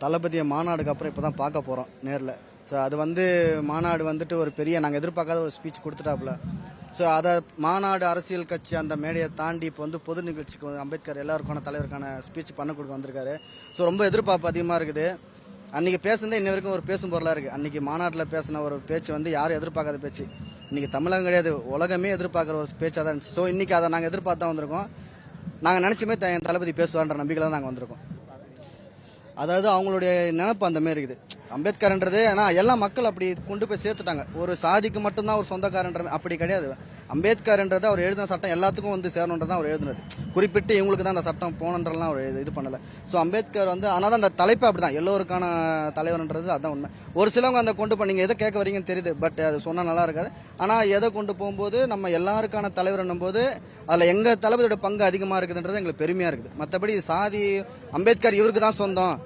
தளபதியை மாநாடுக்கு அப்புறம் இப்போ தான் பார்க்க போகிறோம் நேரில். ஸோ அது வந்து மாநாடு வந்துட்டு ஒரு பெரிய நாங்கள் எதிர்பார்க்காத ஒரு ஸ்பீச் கொடுத்துட்டாப்புல. ஸோ அதை மாநாடு அரசியல் கட்சி அந்த மேடையை தாண்டி இப்போ வந்து பொது நிகழ்ச்சிக்கு வந்து அம்பேத்கர் எல்லாருக்கான தலைவருக்கான ஸ்பீச் பண்ண கொடுக்க வந்திருக்காரு. ஸோ ரொம்ப எதிர்பார்ப்பு அதிகமாக இருக்குது. அன்றைக்கி பேசுனதே இன்ன வரைக்கும் ஒரு பேசும் பொருளாக இருக்குது. அன்றைக்கி மாநாட்டில் பேசின ஒரு பேச்சு வந்து யாரும் எதிர்பார்க்காத பேச்சு. இன்றைக்கி தமிழகம் கிடையாது, உலகமே எதிர்பார்க்குற ஒரு பேச்சாக தான் இருந்துச்சு. ஸோ இன்றைக்கி அதை நாங்கள் எதிர்பார்த்து தான் வந்திருக்கோம். நாங்கள் நினச்சுமே என் தளபதி பேசுவார்ன்ற நம்பிக்கையில் தான் நாங்கள் வந்திருக்கோம். அதாவது அவங்களுடைய நினைப்பு அந்த மாதிரி இருக்குது. அம்பேத்கர்ன்றது ஆனால் எல்லா மக்கள் அப்படி கொண்டு போய் சேர்த்துட்டாங்க. ஒரு சாதிக்கு மட்டும்தான் ஒரு சொந்தக்காரன்ற அப்படி கிடையாது. அம்பேத்கர்ன்றது அவர் எழுதின சட்டம் எல்லாத்துக்கும் வந்து சேரணுன்றது தான் அவர் எழுதுனது. குறிப்பிட்டு இவங்களுக்கு தான் அந்த சட்டம் போகணுன்றலாம் அவர் இது பண்ணலை. ஸோ அம்பேத்கர் வந்து ஆனால் தான் அந்த தலைப்பு அப்படி தான் எல்லோருக்கான தலைவர்ன்றது அதுதான் உண்மை. ஒரு சிலவங்க அந்த கொண்டு போய் நீங்கள் எதை கேட்க வரீங்கன்னு தெரியுது, பட் அது சொன்னால் நல்லா இருக்காது. ஆனால் எதை கொண்டு போகும்போது நம்ம எல்லாருக்கான தலைவர்ன்னும் போது அதில் எங்கள் தளபதியோட பங்கு அதிகமாக இருக்குதுன்றது எங்களுக்கு பெருமையாக இருக்குது. மற்றபடி சாதி அம்பேத்கர் இவருக்கு தான் சொந்தம்,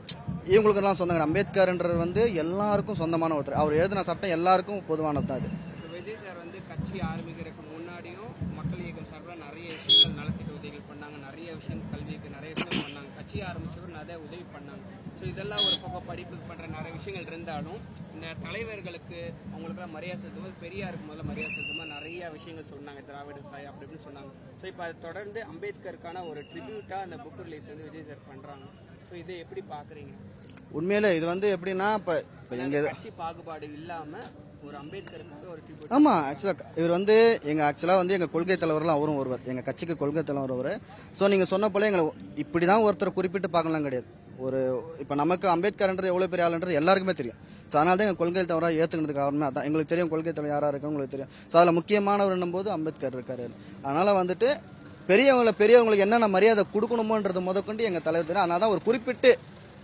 இவங்களுக்கெல்லாம் சொந்தங்க. அம்பேத்கர்ன்றது வந்து எல்லாருக்கும் சொந்தமான ஒருத்தர். அவர் எழுதின சட்டம் எல்லாருக்கும் பொதுவானது தான். அது விஜய் சார் வந்து கட்சி ஆரம்பிக்கிறதுக்கு முன்னாடியும் மக்கள் இயக்கம் சார்பாக நிறைய விஷயங்கள் நலத்திட்ட உதவிகள் பண்ணாங்க, நிறைய விஷயம் கல்விக்கு நிறைய விஷயம் பண்ணாங்க. கட்சி ஆரம்பிச்சவர் நிறைய உதவி பண்ணாங்க. ஸோ இதெல்லாம் ஒரு பக்கம் படிப்புக்கு பண்ணுற நிறைய விஷயங்கள் இருந்தாலும் இந்த தலைவர்களுக்கு அவங்களுக்குலாம் மரியாதை செலுத்தும்போது பெரியாருக்கு முதல்ல மரியாதை செலுத்தும்போது நிறைய விஷயங்கள் சொன்னாங்க, திராவிட சாய் அப்படி இப்படின்னு சொன்னாங்க. ஸோ இப்போ அதை தொடர்ந்து அம்பேத்கருக்கான ஒரு ட்ரிபியூட்டாக அந்த புக் ரிலீஸ் வந்து விஜய் சார் பண்ணுறாங்க. ஸோ இதை எப்படி பார்க்குறீங்க? உண்மையில இது வந்து எப்படின்னா இப்போ எங்க கட்சி பாகுபாடு இல்லாமல் ஒரு அம்பேத்கருக்கு ஒரு ட்ரிபியூட். ஆமா, ஆக்சுவலா இவர் வந்து ஆக்சுவலா வந்து எங்க கொள்கை தலைவர்லாம் அவரும் ஒருவர், எங்க கட்சிக்கு கொள்கை தலைவர் ஒருவர். ஸோ நீங்க சொன்ன போல எங்களை இப்படிதான் ஒருத்தர் குறிப்பிட்டு பார்க்கலாம் கிடையாது. ஒரு இப்போ நமக்கு அம்பேத்கர்ன்றது எவ்வளோ பெரிய ஆளுன்றது எல்லாருக்குமே தெரியும். ஸோ அதனால தான் எங்கள் கொள்கை தலைவராக ஏற்றுக்கிறதுக்கு காரணமே அதான். எங்களுக்கு தெரியும் கொள்கை தலைவர் யாராக இருக்கும் உங்களுக்கு தெரியும். ஸோ அதில் முக்கியமானவர் போது அம்பேத்கர் இருக்காரு. அதனால வந்துட்டு பெரியவங்களுக்கு என்னென்ன மரியாதை கொடுக்கணுமோன்றது முதற்கொண்டு எங்கள் தலைவர் தெரியும். அதனால தான் ஒரு குறிப்பிட்டு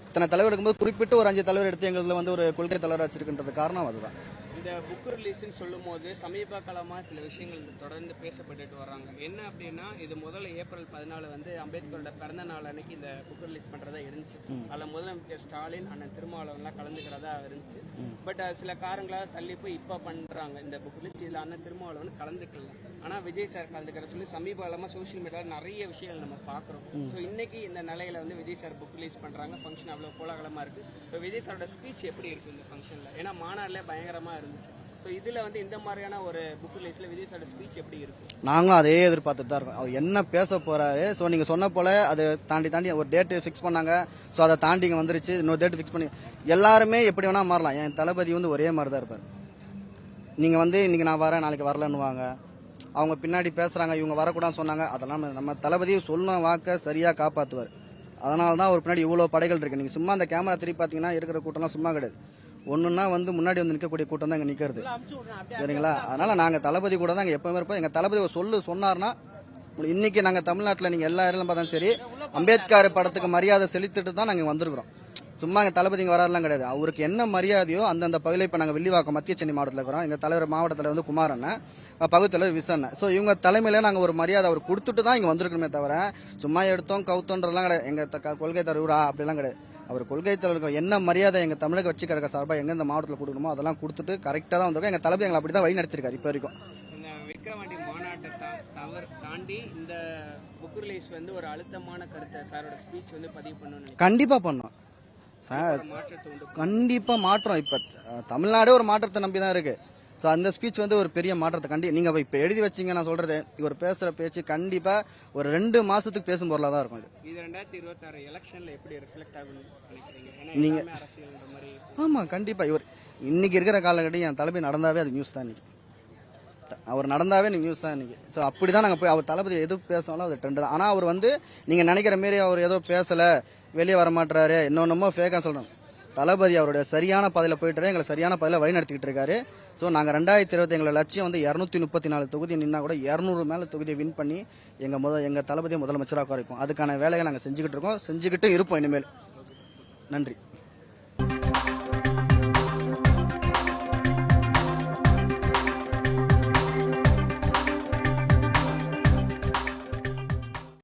இத்தனை தலைவர் இருக்கும்போது குறிப்பிட்டு ஒரு 5 தலைவர் எடுத்து எங்களுக்கு வந்து ஒரு கொள்கை தலைவராக வச்சிருக்கின்றது காரணம் அதுதான். இந்த புக் ரிலீஸ்ன்னு சொல்லும் போது சமீப காலமாக சில விஷயங்கள் தொடர்ந்து பேசப்பட்டுட்டு வராங்க. என்ன அப்படின்னா, இது முதல்ல ஏப்ரல் 14 வந்து அம்பேத்கரோட பிறந்த நாள் அன்னைக்கு இந்த புக் ரிலீஸ் பண்ணுறதா இருந்துச்சு. அதில் முதலமைச்சர் ஸ்டாலின் அண்ணன் திருமாவளவன்லாம் கலந்துக்கிறதா இருந்துச்சு. பட் சில காரணங்களாக தள்ளி போய் இப்போ பண்ணுறாங்க இந்த புக் ரிலீஸ். இதில் அண்ணன் திருமாவளவன் கலந்துக்கல, ஆனால் விஜய் சார் கலந்துக்கிற சொல்லி சமீப காலமாக சோஷியல் மீடியாவில் நிறைய விஷயங்கள் நம்ம பார்க்குறோம். ஸோ இன்னைக்கு இந்த நிலையில வந்து விஜய் சார் புக் ரிலீஸ் பண்ணுறாங்க. ஃபங்க்ஷன் அவ்வளோ கோலாகலமாக இருக்குது. ஸோ விஜய் சாரோட ஸ்பீச் எப்படி இருக்குது இந்த ஃபங்க்ஷனில்? ஏன்னா மாநாட்டில் பயங்கரமாக இருந்துச்சு. ஸோ இதில் வந்து இந்த மாதிரியான ஒரு புக் ரிலீஸில் விஜய் சாரோட ஸ்பீச் எப்படி இருக்கும்? நாங்களும் அதே எதிர்பார்த்துட்டு தான் இருக்கோம். அவர் என்ன பேச போறாரு. ஸோ நீங்கள் சொன்ன போல அதை தாண்டி ஒரு டேட்டு ஃபிக்ஸ் பண்ணாங்க. ஸோ அதை தாண்டி இங்கே வந்துருச்சு. இன்னொரு டேட்டு ஃபிக்ஸ் பண்ணி எல்லாருமே எப்படி வேணா மாறலாம். என் தளபதி வந்து ஒரே மாதிரி தான் இருப்பார். நீங்கள் வந்து இன்னைக்கு நான் வரேன் நாளைக்கு வரலன்னுவாங்க. அவங்க பின்னாடி பேசுகிறாங்க இவங்க வரக்கூடாதுன்னு சொன்னாங்க. அதெல்லாம் நம்ம தளபதி சொன்ன வாக்கை சரியாக காப்பாற்றுவார். அதனால தான் ஒரு பின்னாடி இவ்வளோ படைகள் இருக்குது. நீங்கள் சும்மா அந்த கேமரா திருப்பி பார்த்தீங்கன்னா இருக்கிற கூட்டம்லாம் சும்மா கிடையாது. ஒன்றுன்னா வந்து முன்னாடி வந்து நிற்கக்கூடிய கூட்டம் தான் இங்கே நிற்கிறது. சரிங்களா? அதனால் நாங்கள் தளபதி கூட தான் இங்கே எப்போவுமே இருப்போம். எங்கள் தளபதி சொன்னார்னா இன்னைக்கு நாங்கள் தமிழ்நாட்டில் நீங்கள் எல்லா இடங்களும் பார்த்தாலும் சரி அம்பேத்கர் படத்துக்கு மரியாதை செலுத்திட்டு தான் நாங்கள் வந்திருக்கிறோம். சும்மா எங்கள் தளபதி இங்கே வராருலாம் கிடையாது. அவருக்கு என்ன மரியாதையோ அந்தந்த பகுதியில் இப்போ நாங்கள் வில்லிவாக்கம் மத்திய சென்னை மாவட்டத்தில் இருக்கிறோம். எங்கள் தலைவர் மாவட்டத்தில் வந்து குமாரண்ணன், பகுதி தலைவர் விசண்ணன். ஸோ இவங்க தலைமையில நாங்கள் ஒரு மரியாதை அவர் கொடுத்துட்டு தான் இங்கே வந்திருக்கணுமே தவிர சும்மா எடுத்தோம் கவுத்தோன்றதுலாம் கிடையாது. எங்கள் கொள்கை தலைவரா அப்படிலாம் கிடையாது. அவர் கொள்கை தலைவருக்கு என்ன மரியாதை எங்கள் தமிழக வச்சு கிடக்க சார்பாக எங்கே இந்த மாவட்டத்தில் கொடுக்கணுமோ அதெல்லாம் கொடுத்துட்டு கரெக்டாக தான் வந்திருக்கோம். எங்கள் தளபதி எங்களை அப்படி தான் வழி நடத்திருக்காரு இப்போ வரைக்கும். இந்த விக்கிரவாண்டி மாநாட்டை தாண்டி இந்த புக் ரிலீஸ் வந்து ஒரு அழுத்தமான கருத்தை சாரோட ஸ்பீச் வந்து பதிவு பண்ணணும். கண்டிப்பாக பண்ணோம் சார், கண்டிப்பாக மாற்றம். இப்போ தமிழ்நாடே ஒரு மாற்றத்தை நம்பி தான் இருக்கு. ஸோ அந்த ஸ்பீச் வந்து ஒரு பெரிய மாற்றத்தை நீங்கள் இப்போ எழுதி வச்சிங்க. நான் சொல்றது இவர் பேசுகிற பேச்சு கண்டிப்பாக ஒரு 2 மாதத்துக்கு பேசும் பொருளாக தான் இருக்கும். இது 2026 எலெக்ஷனில் எப்படி ரிஃப்ளெக்ட் ஆகும்னு நினைக்கிறீங்க? நீங்கள் ஆமாம், கண்டிப்பாக இவர் இன்னைக்கு இருக்கிற காலகட்டம் என் தலைமை நடந்தாவே அது நியூஸ் தான். இன்னைக்கு அவர் நடந்தாவே நியூஸ் தான் இன்னைக்கு. ஸோ அப்படி தான் நாங்கள் போய் அவர் தளபதி எது பேசினாலும் அது ட்ரெண்ட் தான். ஆனால் அவர் வந்து நீங்கள் நினைக்கிற மாரி அவர் ஏதோ பேசலை, வெளியே வரமாட்டாரு, இன்னொன்னுமோ ஃபேக்காக சொல்கிறோம். தளபதி அவருடைய சரியான பாதையில் போயிட்டு எங்களை சரியான பாதையில் வழி நடத்திக்கிட்டு இருக்காரு. ஸோ நாங்கள் 2020 எங்களோட லட்சியம் வந்து 234 தொகுதி நின்னா கூட 200 மேலே தொகுதியை வின் பண்ணி எங்கள் தளபதியை முதலமைச்சராக இருக்கும். அதுக்கான வேலையை நாங்கள் செஞ்சுக்கிட்டு இருக்கோம், செஞ்சுக்கிட்டு இருப்போம் இனிமேல். நன்றி.